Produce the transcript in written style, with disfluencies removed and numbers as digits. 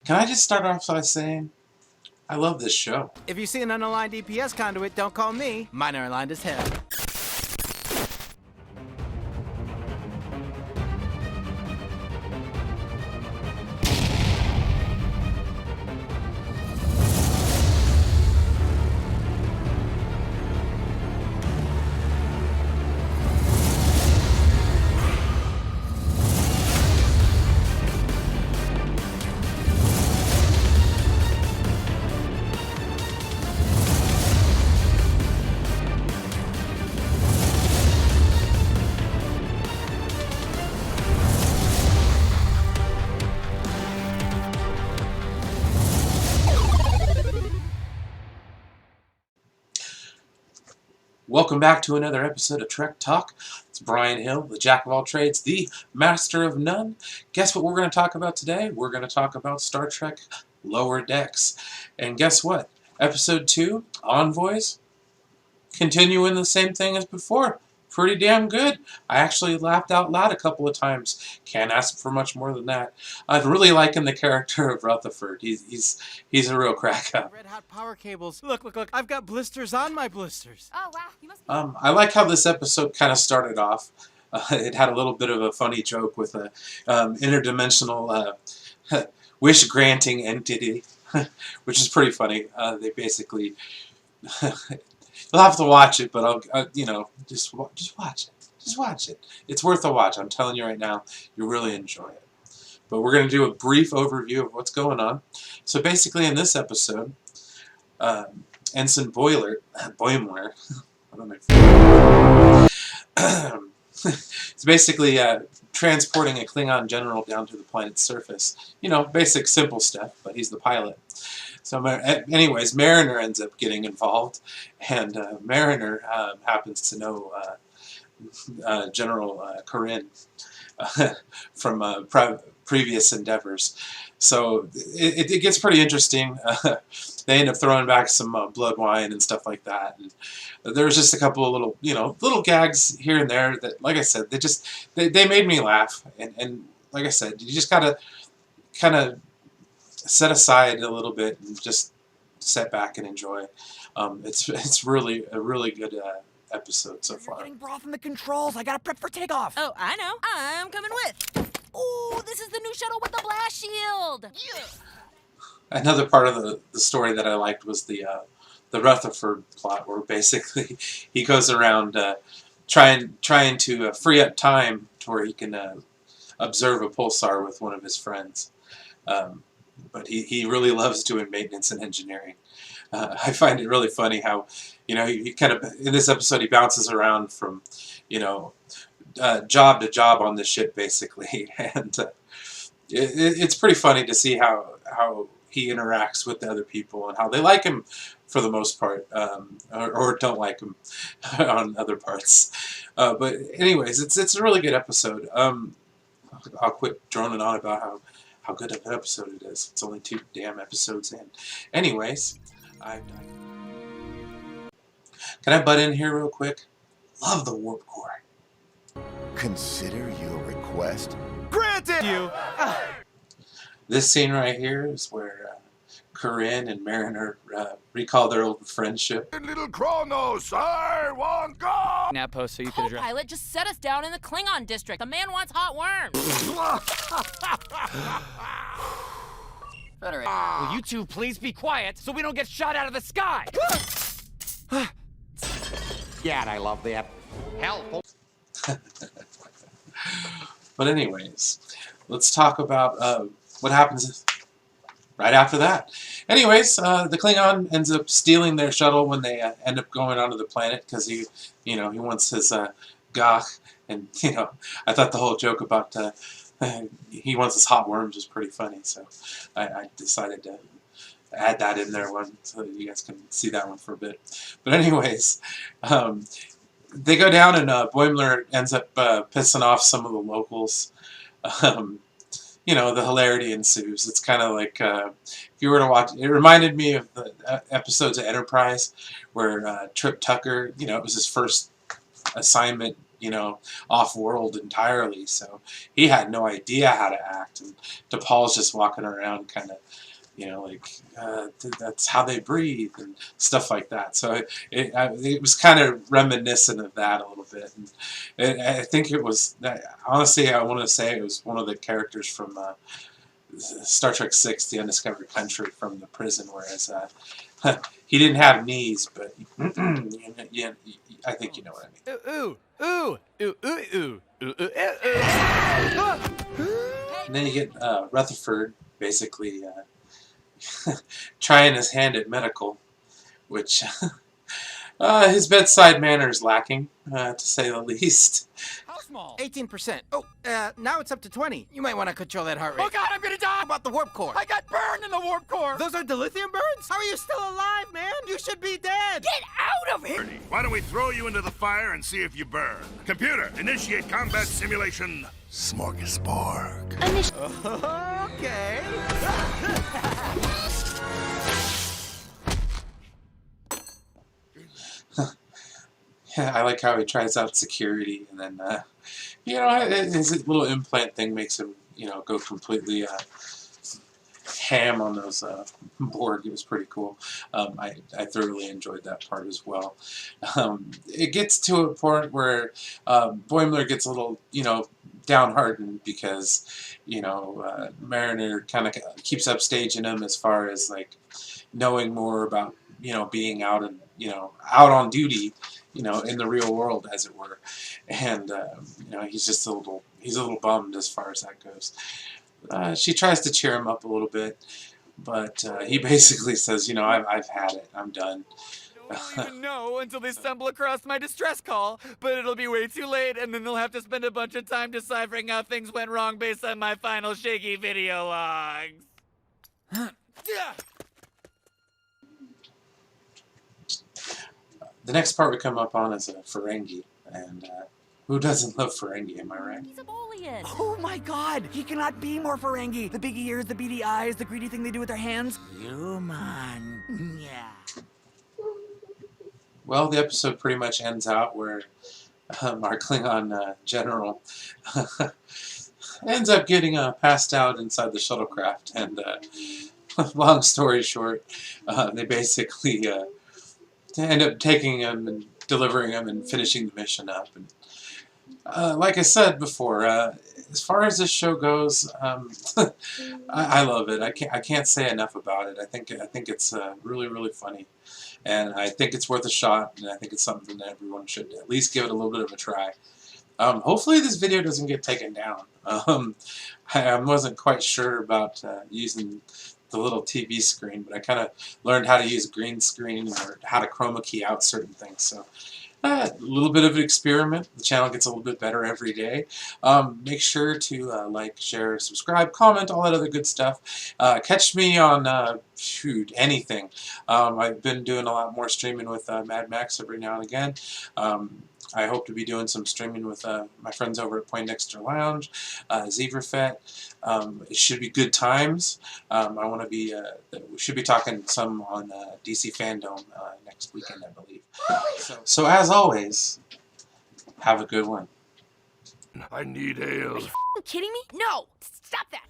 Can I just start off by saying I love this show? If you see an unaligned EPS conduit, don't call me. Mine are aligned as hell. Welcome back to another episode of Trek Talk. It's Brian Hill, the jack of all trades, the master of none. Guess what we're going to talk about today? We're going to talk about Star Trek Lower Decks. And guess what? Episode 2, Envoys, continuing the same thing as before. Pretty damn good. I actually laughed out loud a couple of times. Can't ask for much more than that. I'm really liking the character of Rutherford. He's a real crack up. Red hot power cables. Look. I've got blisters on my blisters. Oh, wow. You must be... I like how this episode kind of started off. It had a little bit of a funny joke with a interdimensional wish-granting entity, which is pretty funny. They basically... You'll have to watch it, but just watch it. Just watch it. It's worth a watch. I'm telling you right now, you'll really enjoy it. But we're going to do a brief overview of what's going on. So basically, in this episode, Ensign Boimler, I don't know. It's basically transporting a Klingon general down to the planet's surface. You know, basic, simple stuff, but he's the pilot. So anyways, Mariner ends up getting involved, and Mariner happens to know General Corinne from previous endeavors. So it gets pretty interesting. They end up throwing back some blood wine and stuff like that. And there was just a couple of little gags here and there that, like I said, they made me laugh. And like I said, you just gotta kind of set aside a little bit and just sit back and enjoy. It's really a really good episode so far. You're getting broth from the controls. I gotta prep for takeoff. Oh, I know. I'm coming with. Ooh, this is the new shuttle with the blast shield. Yeah. Another part of the story that I liked was the Rutherford plot, where basically he goes around trying to free up time to where he can observe a pulsar with one of his friends. But he really loves doing maintenance and engineering. I find it really funny how, he kind of, in this episode, he bounces around from, job to job on this ship, basically. And it's pretty funny to see how he interacts with the other people and how they like him for the most part, or don't like him on other parts. But anyways, it's a really good episode. I'll quit droning on about how good of an episode it is. It's only 2 damn episodes in. Anyways, can I butt in here real quick? Love the warp core. Consider your request Granted! You. This scene right here is where Corinne and Mariner recall their old friendship. little Kronos, I want go! Nap post so you can address. Co-pilot just set us down in the Klingon district. The man wants hot worms. Will you two please be quiet so we don't get shot out of the sky? Yeah, I love that. Helpful. But anyways, let's talk about what happens right after that. Anyways, the Klingon ends up stealing their shuttle when they end up going onto the planet because he wants his gach, and I thought the whole joke about he wants his hot worms was pretty funny, so I decided to add that in there so that you guys can see that one for a bit. But anyways, they go down and Boimler ends up pissing off some of the locals. The hilarity ensues. It's kind of like if you were to watch, it reminded me of the episodes of Enterprise where Trip Tucker, it was his first assignment you know, off-world entirely, so he had no idea how to act, and DePaul's just walking around kind of, you know, like, that's how they breathe and stuff like that. So it was kind of reminiscent of that a little bit. And I think it was, honestly, I want to say it was one of the characters from Star Trek VI, The Undiscovered Country, from the prison, whereas he didn't have knees, but yeah, I think you know what I mean. Ooh, ooh, ooh, ooh, ooh, ooh, ooh, ooh. And then you get Rutherford basically trying his hand at medical, which his bedside manner is lacking, to say the least. How small? 18%. Oh, now it's up to 20. You might want to control that heart rate. Oh God, I'm gonna die! How about the warp core? I got burned in the warp core! Those are dilithium burns? How are you still alive, man? You should be dead. Get out of here! Why don't we throw you into the fire and see if you burn? Computer, initiate combat simulation. Smorgasbord. Okay. Yeah, I like how he tries out security, and then, you know, his little implant thing makes him, you know, go completely ham on those Borg. It was pretty cool. I thoroughly enjoyed that part as well. It gets to a point where Boimler gets a little, you know, downhearted because, you know, Mariner kind of keeps upstaging him as far as, like, knowing more about, you know, being out and, you know, out on duty, you know, in the real world, as it were. And, you know, he's just a little bummed as far as that goes. She tries to cheer him up a little bit, but he basically says, you know, I've had it. I'm done. I don't even know until they stumble across my distress call, but it'll be way too late, and then they'll have to spend a bunch of time deciphering how things went wrong based on my final shaky video logs. The next part we come up on is a Ferengi, and who doesn't love Ferengi, am I right? He's a Bolian. Oh my God! He cannot be more Ferengi! The big ears, the beady eyes, the greedy thing they do with their hands. Human. Yeah. Well, the episode pretty much ends out where our Klingon general ends up getting passed out inside the shuttlecraft, and long story short, they basically end up taking him and delivering him and finishing the mission up. And like I said before, as far as this show goes, I love it. I can't say enough about it. I think it's really, really funny, and I think it's worth a shot, and I think it's something that everyone should at least give it a little bit of a try. Hopefully this video doesn't get taken down. I wasn't quite sure about using the little TV screen, but I kind of learned how to use green screen or how to chroma key out certain things. So a little bit of an experiment. The channel gets a little bit better every day. Make sure to like, share, subscribe, comment, all that other good stuff. Catch me on shoot, anything. I've been doing a lot more streaming with Mad Max every now and again. I hope to be doing some streaming with my friends over at Poindexter Lounge, Zebrafet. It should be good times. I want to be, we should be talking some on DC Fandom next weekend, I believe. So as always, have a good one. I need ale. Are you kidding me? No! Stop that!